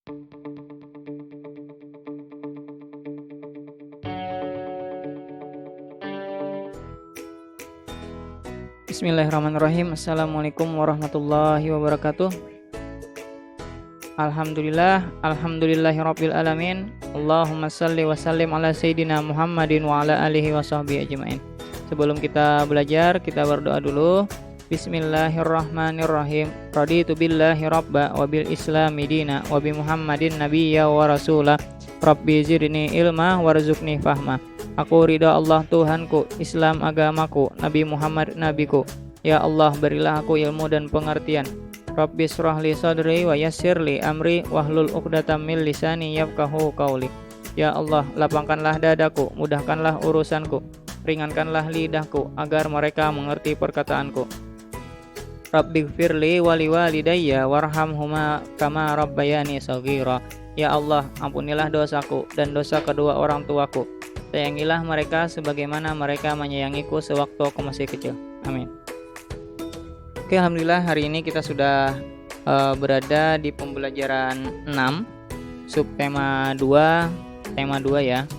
Bismillahirrahmanirrahim. Assalamualaikum warahmatullahi wabarakatuh. Alhamdulillahirabbil alamin. Allahumma shalli wa sallim ala sayyidina Muhammadin wa ala alihi wa sahbihi ajmain. Sebelum kita belajar, kita berdoa dulu. Bismillahirrahmanirrahim. Raditu billahi rabba wa bil islami dina wa bi Muhammadin nabiyya wa rasulah. Rabbi zidni ilma warzuqni fahma. Aku ridha Allah Tuhanku, Islam agamaku, Nabi Muhammad nabiku. Ya Allah, berilah aku ilmu dan pengertian. Rabbi shrah li sadri wa yassir li amri wahlul 'uqdatam min lisani yafqahu qawli. Ya Allah, lapangkanlah dadaku, mudahkanlah urusanku, ringankanlah lidahku agar mereka mengerti perkataanku. Rabbighfirli wa liwalidayya warhamhuma kama rabbayani shaghira. Ya Allah, ampunilah dosaku dan dosa kedua orang tuaku. Sayangilah mereka sebagaimana mereka menyayangiku sewaktu aku masih kecil. Amin. Oke, alhamdulillah hari ini kita sudah berada di pembelajaran 6 subtema 2, tema 2 ya.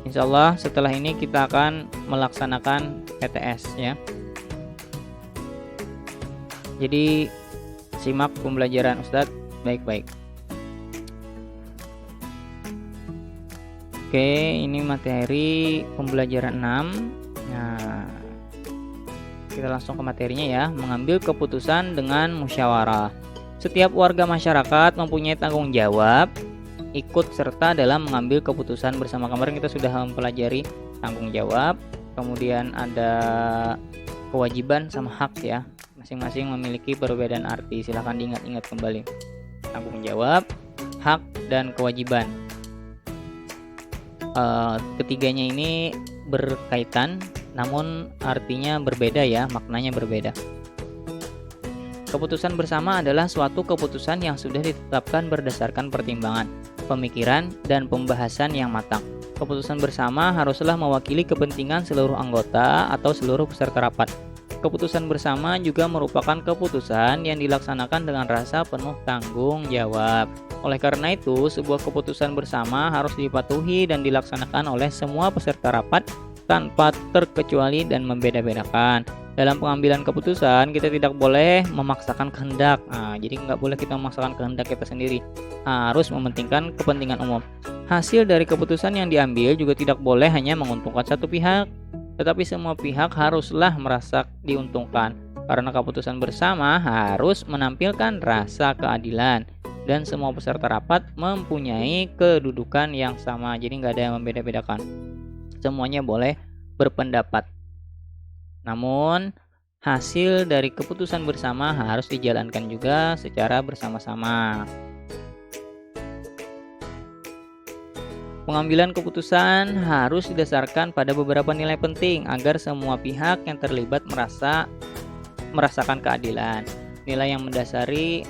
Insyaallah setelah ini kita akan melaksanakan PTS ya. Jadi simak pembelajaran Ustadz baik-baik. Oke, ini materi pembelajaran 6. Nah, kita langsung ke materinya ya. Mengambil keputusan dengan musyawarah. Setiap warga masyarakat mempunyai tanggung jawab ikut serta dalam mengambil keputusan bersama. Kemarin kita sudah mempelajari tanggung jawab, kemudian ada kewajiban sama hak ya. Masing-masing memiliki perbedaan arti. Silahkan diingat-ingat kembali. Tanggung jawab, hak, dan kewajiban. Ketiganya ini berkaitan namun artinya berbeda ya, maknanya berbeda. Keputusan bersama adalah suatu keputusan yang sudah ditetapkan berdasarkan pertimbangan, pemikiran, dan pembahasan yang matang. Keputusan bersama haruslah mewakili kepentingan seluruh anggota atau seluruh peserta rapat. Keputusan bersama juga merupakan keputusan yang dilaksanakan dengan rasa penuh tanggung jawab. Oleh karena itu, sebuah keputusan bersama harus dipatuhi dan dilaksanakan oleh semua peserta rapat tanpa terkecuali dan membeda-bedakan. Dalam pengambilan keputusan, kita tidak boleh memaksakan kehendak. Jadi nggak boleh kita memaksakan kehendak kita sendiri. Harus mementingkan kepentingan umum. Hasil dari keputusan yang diambil juga tidak boleh hanya menguntungkan satu pihak, tetapi semua pihak haruslah merasa diuntungkan. Karena keputusan bersama harus menampilkan rasa keadilan dan semua peserta rapat mempunyai kedudukan yang sama. Jadi nggak ada yang membeda-bedakan. Semuanya boleh berpendapat. Namun hasil dari keputusan bersama harus dijalankan juga secara bersama-sama. Pengambilan keputusan harus didasarkan pada beberapa nilai penting agar semua pihak yang terlibat merasakan keadilan. Nilai yang mendasari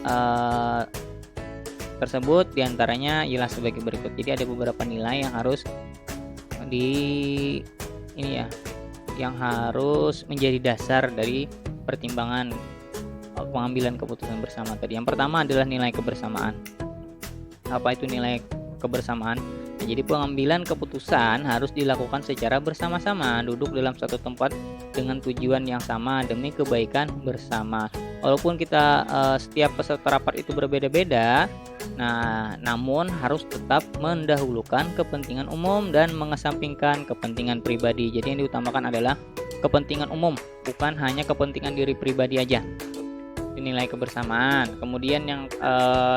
tersebut diantaranya ialah sebagai berikut. Jadi ada beberapa nilai yang harus yang harus menjadi dasar dari pertimbangan pengambilan keputusan bersama tadi. Yang pertama adalah nilai kebersamaan. Apa itu nilai kebersamaan? Nah, jadi pengambilan keputusan harus dilakukan secara bersama-sama, duduk dalam satu tempat dengan tujuan yang sama demi kebaikan bersama. Walaupun kita setiap peserta rapat itu berbeda-beda, namun harus tetap mendahulukan kepentingan umum dan mengesampingkan kepentingan pribadi. Jadi yang diutamakan adalah kepentingan umum, bukan hanya kepentingan diri pribadi aja. Nilai kebersamaan. Kemudian yang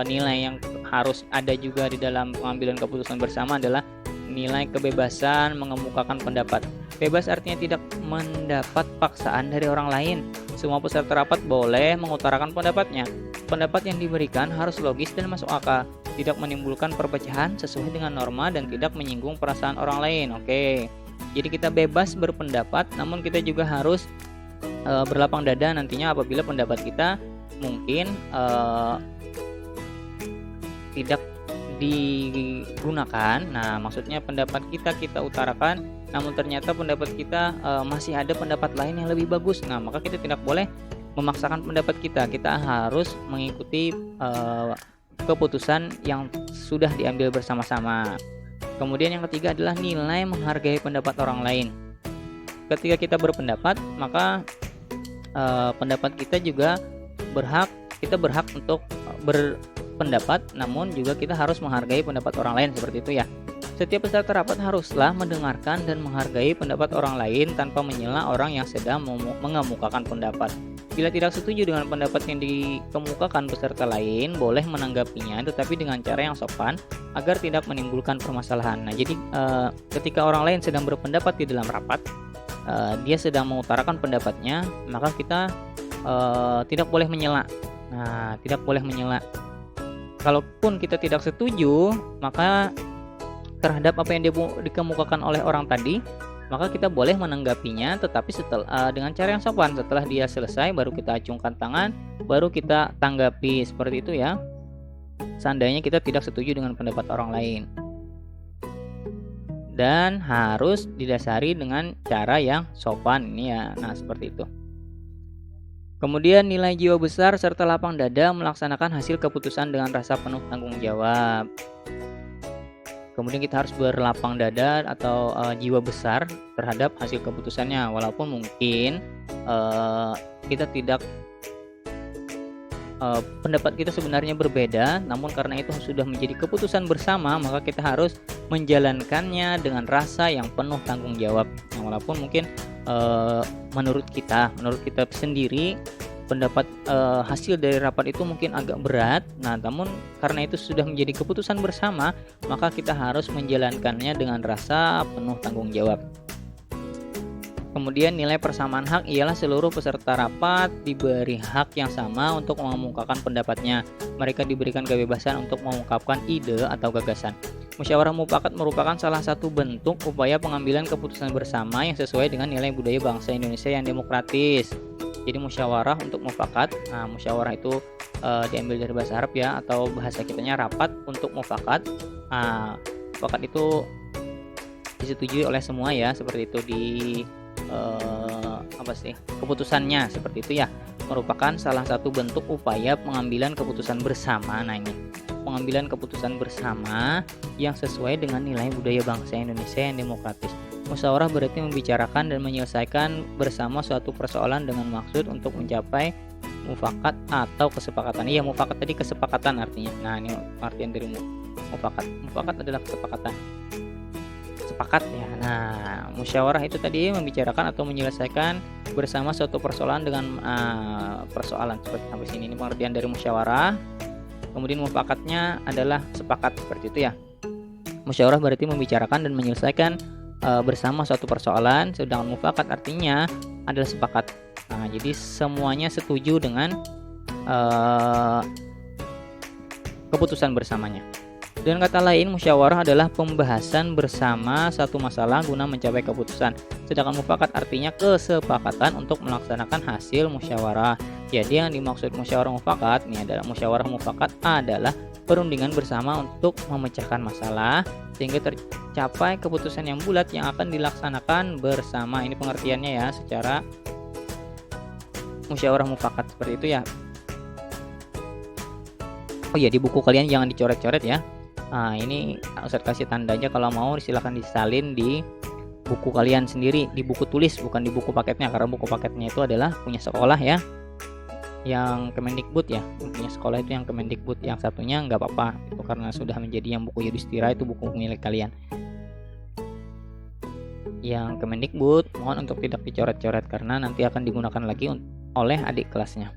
nilai yang harus ada juga di dalam pengambilan keputusan bersama adalah nilai kebebasan mengemukakan pendapat. Bebas artinya tidak mendapat paksaan dari orang lain. Semua peserta rapat boleh mengutarakan pendapatnya. Pendapat yang diberikan harus logis dan masuk akal, tidak menimbulkan perpecahan sesuai dengan norma dan tidak menyinggung perasaan orang lain. Oke. Jadi kita bebas berpendapat, namun kita juga harus berlapang dada nantinya apabila pendapat kita mungkin tidak digunakan. Nah, maksudnya pendapat kita utarakan, namun ternyata pendapat kita masih ada pendapat lain yang lebih bagus. Nah, maka kita tidak boleh memaksakan pendapat kita. Kita harus mengikuti keputusan yang sudah diambil bersama-sama. Kemudian yang ketiga adalah nilai menghargai pendapat orang lain. Ketika kita berpendapat, maka pendapat kita juga kita berhak untuk berpendapat, namun juga kita harus menghargai pendapat orang lain, seperti itu ya. Setiap peserta rapat haruslah mendengarkan dan menghargai pendapat orang lain tanpa menyela orang yang sedang mengemukakan pendapat. Bila tidak setuju dengan pendapat yang dikemukakan peserta lain, boleh menanggapinya, tetapi dengan cara yang sopan agar tidak menimbulkan permasalahan. Nah, jadi ketika orang lain sedang berpendapat di dalam rapat, dia sedang mengutarakan pendapatnya, maka kita tidak boleh menyela. Nah, tidak boleh menyela. Kalaupun kita tidak setuju, maka terhadap apa yang dikemukakan oleh orang tadi, maka kita boleh menanggapinya, tetapi dengan cara yang sopan. Setelah dia selesai, baru kita acungkan tangan, baru kita tanggapi, seperti itu ya. Seandainya kita tidak setuju dengan pendapat orang lain, dan harus didasari dengan cara yang sopan ini ya. Nah, seperti itu. Kemudian nilai jiwa besar serta lapang dada melaksanakan hasil keputusan dengan rasa penuh tanggung jawab. Kemudian kita harus berlapang dada atau jiwa besar terhadap hasil keputusannya, walaupun mungkin kita tidak pendapat kita sebenarnya berbeda, namun karena itu sudah menjadi keputusan bersama, maka kita harus menjalankannya dengan rasa yang penuh tanggung jawab. Nah, walaupun mungkin menurut kita sendiri pendapat hasil dari rapat itu mungkin agak berat, nah namun karena itu sudah menjadi keputusan bersama, maka kita harus menjalankannya dengan rasa penuh tanggung jawab. Kemudian nilai persamaan hak ialah seluruh peserta rapat diberi hak yang sama untuk mengemukakan pendapatnya. Mereka diberikan kebebasan untuk mengungkapkan ide atau gagasan. Musyawarah mufakat merupakan salah satu bentuk upaya pengambilan keputusan bersama yang sesuai dengan nilai budaya bangsa Indonesia yang demokratis. Jadi musyawarah untuk mufakat. Nah, musyawarah itu diambil dari bahasa Arab ya, atau bahasa kitanya rapat untuk mufakat. Mufakat itu disetujui oleh semua ya, seperti itu di keputusannya, seperti itu ya. Merupakan salah satu bentuk upaya pengambilan keputusan bersama. Nah, ini pengambilan keputusan bersama yang sesuai dengan nilai budaya bangsa Indonesia yang demokratis. Musyawarah berarti membicarakan dan menyelesaikan bersama suatu persoalan dengan maksud untuk mencapai mufakat atau kesepakatan. Iya, mufakat tadi kesepakatan artinya. Nah, ini artian dari mufakat. Mufakat adalah kesepakatan. Sepakat ya. Nah, musyawarah itu tadi membicarakan atau menyelesaikan bersama suatu persoalan dengan persoalan, seperti sampai sini. Ini pengertian dari musyawarah. Kemudian mufakatnya adalah sepakat, seperti itu ya. Musyawarah berarti membicarakan dan menyelesaikan bersama suatu persoalan, sedangkan mufakat artinya adalah sepakat. Nah, jadi semuanya setuju dengan keputusan bersamanya. Dengan kata lain, musyawarah adalah pembahasan bersama satu masalah guna mencapai keputusan. Sedangkan mufakat artinya kesepakatan untuk melaksanakan hasil musyawarah. Jadi yang dimaksud musyawarah mufakat ini adalah musyawarah mufakat adalah perundingan bersama untuk memecahkan masalah sehingga tercapai keputusan yang bulat yang akan dilaksanakan bersama. Ini pengertiannya ya secara musyawarah mufakat, seperti itu ya. Oh iya, di buku kalian jangan dicoret-coret ya. Nah, ini Ustadz kasih tandanya, kalau mau silahkan disalin di buku kalian sendiri, di buku tulis, bukan di buku paketnya, karena buku paketnya itu adalah punya sekolah ya, yang Kemendikbud ya, punya sekolah itu yang Kemendikbud, yang satunya nggak apa-apa itu karena sudah menjadi yang buku Yudhistira, itu buku milik kalian. Yang Kemendikbud mohon untuk tidak dicoret-coret karena nanti akan digunakan lagi oleh adik kelasnya.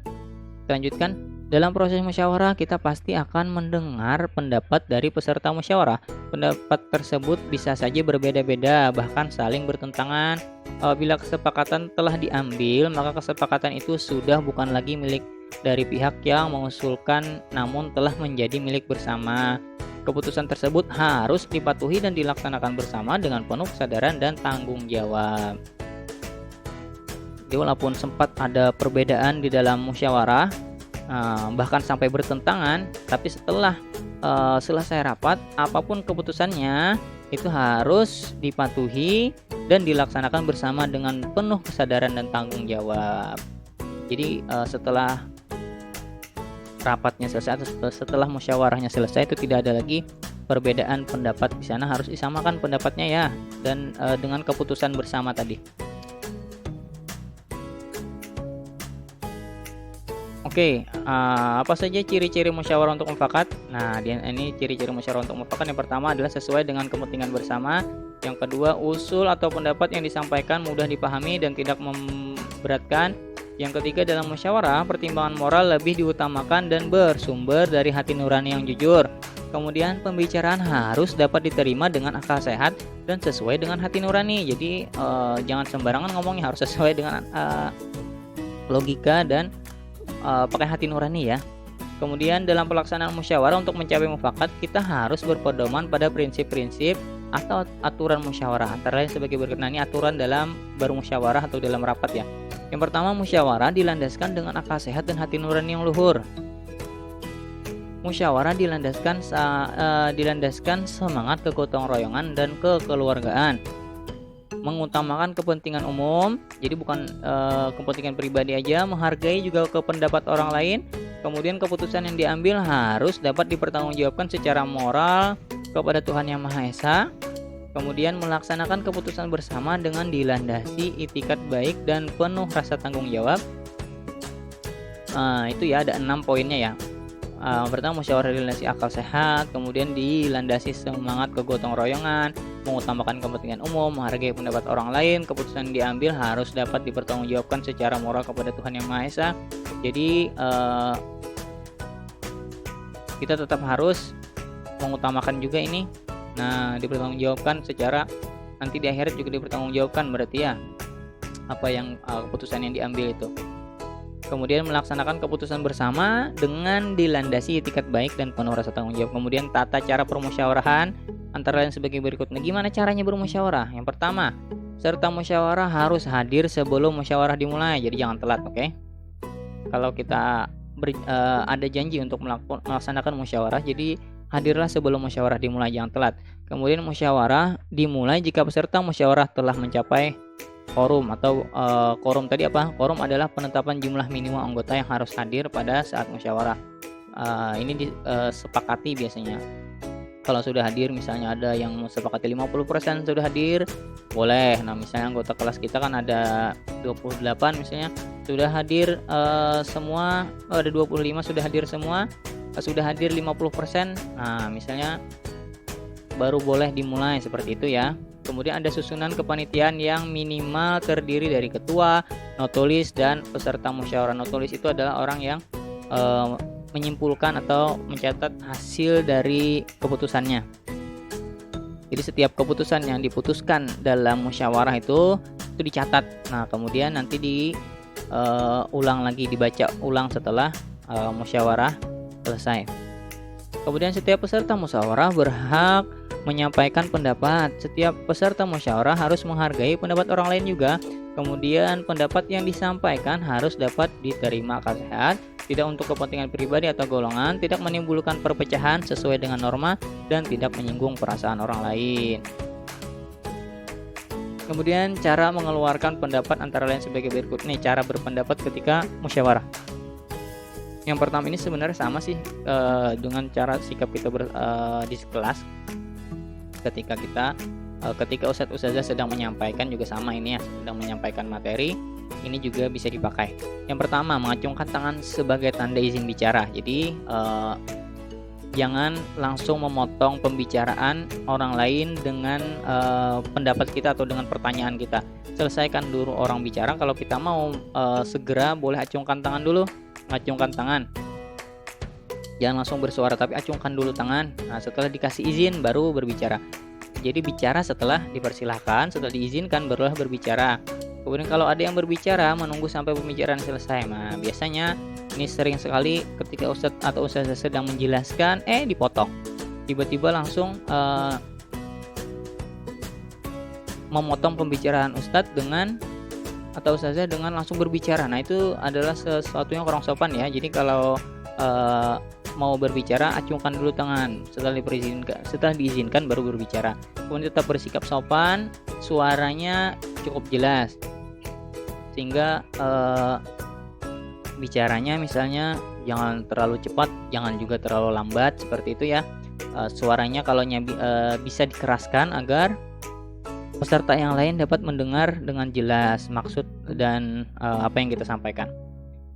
Kita lanjutkan. Dalam proses musyawarah, kita pasti akan mendengar pendapat dari peserta musyawarah. Pendapat tersebut bisa saja berbeda-beda, bahkan saling bertentangan. Apabila kesepakatan telah diambil, maka kesepakatan itu sudah bukan lagi milik dari pihak yang mengusulkan, namun telah menjadi milik bersama. Keputusan tersebut harus dipatuhi dan dilaksanakan bersama dengan penuh kesadaran dan tanggung jawab. Jadi walaupun sempat ada perbedaan di dalam musyawarah, bahkan sampai bertentangan, tapi setelah selesai rapat, apapun keputusannya itu harus dipatuhi dan dilaksanakan bersama dengan penuh kesadaran dan tanggung jawab. Jadi setelah rapatnya selesai atau setelah musyawarahnya selesai itu tidak ada lagi perbedaan pendapat di sana, harus disamakan pendapatnya ya, dan dengan keputusan bersama tadi. Oke, apa saja ciri-ciri musyawarah untuk mufakat? Nah, ini ciri-ciri musyawarah untuk mufakat. Yang pertama adalah sesuai dengan kepentingan bersama. Yang kedua, usul atau pendapat yang disampaikan mudah dipahami dan tidak memberatkan. Yang ketiga, dalam musyawarah, pertimbangan moral lebih diutamakan dan bersumber dari hati nurani yang jujur. Kemudian, pembicaraan harus dapat diterima dengan akal sehat dan sesuai dengan hati nurani. Jadi, jangan sembarangan ngomongnya, harus sesuai dengan logika dan pakai hati nurani ya. Kemudian dalam pelaksanaan musyawarah untuk mencapai mufakat, kita harus berpedoman pada prinsip-prinsip atau aturan musyawarah. Antara lain sebagai berikut. Nah, ini aturan dalam bermusyawarah atau dalam rapat ya. Yang pertama, musyawarah dilandaskan dengan akal sehat dan hati nurani yang luhur. Musyawarah dilandaskan semangat kegotong royongan dan kekeluargaan. Mengutamakan kepentingan umum, jadi bukan kepentingan pribadi aja, menghargai juga ke pendapat orang lain. Kemudian keputusan yang diambil harus dapat dipertanggungjawabkan secara moral kepada Tuhan Yang Maha Esa. Kemudian melaksanakan keputusan bersama dengan dilandasi itikat baik dan penuh rasa tanggung jawab. Itu ya, ada 6 poinnya ya. Pertama, musyawarah dilandasi akal sehat, kemudian dilandasi semangat kegotong royongan, mengutamakan kepentingan umum, menghargai pendapat orang lain, keputusan yang diambil harus dapat dipertanggungjawabkan secara moral kepada Tuhan Yang Maha Esa. Jadi kita tetap harus mengutamakan juga ini. Nah, dipertanggungjawabkan secara, nanti di akhirat juga dipertanggungjawabkan berarti ya, apa yang keputusan yang diambil itu. Kemudian melaksanakan keputusan bersama dengan dilandasi itikat baik dan penuh rasa tanggung jawab. Kemudian tata cara permusyawarahan antara lain sebagai berikut. Nah, gimana caranya bermusyawarah? Yang pertama, serta musyawarah harus hadir sebelum musyawarah dimulai. Jadi jangan telat, oke? Kalau kita ada janji untuk melaksanakan musyawarah, jadi hadirlah sebelum musyawarah dimulai, jangan telat. Kemudian musyawarah dimulai jika peserta musyawarah telah mencapai quorum atau quorum tadi apa? Quorum adalah penetapan jumlah minimum anggota yang harus hadir pada saat musyawarah. Ini disepakati biasanya. Kalau sudah hadir, misalnya ada yang sepakati 50% sudah hadir, boleh. Nah, misalnya anggota kelas kita kan ada 28 misalnya, sudah hadir semua, ada 25 sudah hadir semua, sudah hadir 50%. Nah, misalnya baru boleh dimulai seperti itu ya. Kemudian ada susunan kepanitiaan yang minimal terdiri dari ketua, notulis, dan peserta musyawarah. Notulis itu adalah orang yang menyimpulkan atau mencatat hasil dari keputusannya. Jadi setiap keputusan yang diputuskan dalam musyawarah itu dicatat. Nah, kemudian nanti diulang lagi, dibaca ulang setelah musyawarah selesai. Kemudian setiap peserta musyawarah berhak menyampaikan pendapat. Setiap peserta musyawarah harus menghargai pendapat orang lain juga. Kemudian pendapat yang disampaikan harus dapat diterima akal sehat, tidak untuk kepentingan pribadi atau golongan, tidak menimbulkan perpecahan sesuai dengan norma, dan tidak menyinggung perasaan orang lain. Kemudian cara mengeluarkan pendapat antara lain sebagai berikut. Nih, cara berpendapat ketika musyawarah. Yang pertama ini sebenarnya sama sih dengan cara sikap kita di kelas. Ketika ustadz-ustadzah sedang menyampaikan juga sama ini ya, sedang menyampaikan materi, ini juga bisa dipakai. Yang pertama, mengacungkan tangan sebagai tanda izin bicara. Jadi jangan langsung memotong pembicaraan orang lain dengan pendapat kita atau dengan pertanyaan kita. Selesaikan dulu orang bicara. Kalau kita mau segera, boleh acungkan tangan dulu. Acungkan tangan, jangan langsung bersuara, tapi acungkan dulu tangan. Nah, setelah dikasih izin baru berbicara. Jadi bicara setelah dipersilahkan, setelah diizinkan barulah berbicara. Kemudian kalau ada yang berbicara, menunggu sampai pembicaraan selesai. Nah, biasanya ini sering sekali ketika ustadz atau ustazah sedang menjelaskan, dipotong. Tiba-tiba langsung memotong pembicaraan ustadz atau ustazah dengan langsung berbicara. Nah, itu adalah sesuatu yang kurang sopan ya. Jadi kalau mau berbicara, acungkan dulu tangan. Setelah diizinkan baru berbicara. Kemudian tetap bersikap sopan, suaranya cukup jelas, sehingga bicaranya misalnya jangan terlalu cepat, jangan juga terlalu lambat seperti itu ya. Suaranya kalau bisa dikeraskan agar peserta yang lain dapat mendengar dengan jelas maksud dan apa yang kita sampaikan.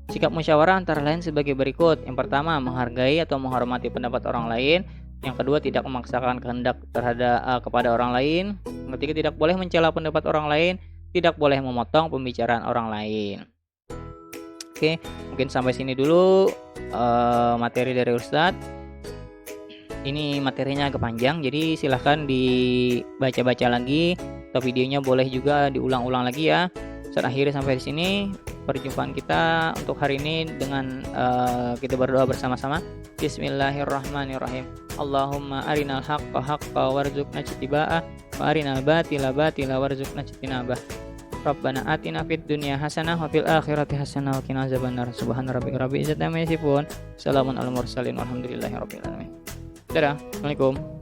Sikap musyawarah antara lain sebagai berikut. Yang pertama, menghargai atau menghormati pendapat orang lain. Yang kedua, tidak memaksakan kehendak kepada orang lain. Yang ketiga, tidak boleh mencela pendapat orang lain. Tidak boleh memotong pembicaraan orang lain. Oke, mungkin sampai sini dulu materi dari Ustadz. Ini materinya agak panjang, jadi silahkan dibaca-baca lagi. Atau videonya boleh juga diulang-ulang lagi ya. Ustadz akhiri sampai di sini perjumpaan kita untuk hari ini dengan kita berdoa bersama-sama. Bismillahirrahmanirrahim. Allahumma arinal haqqa haqqa warzuqna ittiba'ah wa arinal batila batila warzuqna ijtinabah. Rabbana atina fid dunya hasanah wa fil akhirati hasanah wa qina azabannar. Subhana rabbika rabbil izzati amma yasifun. Salamun alal mursalin walhamdulillahi rabbil alamin. Dadah. Assalamualaikum.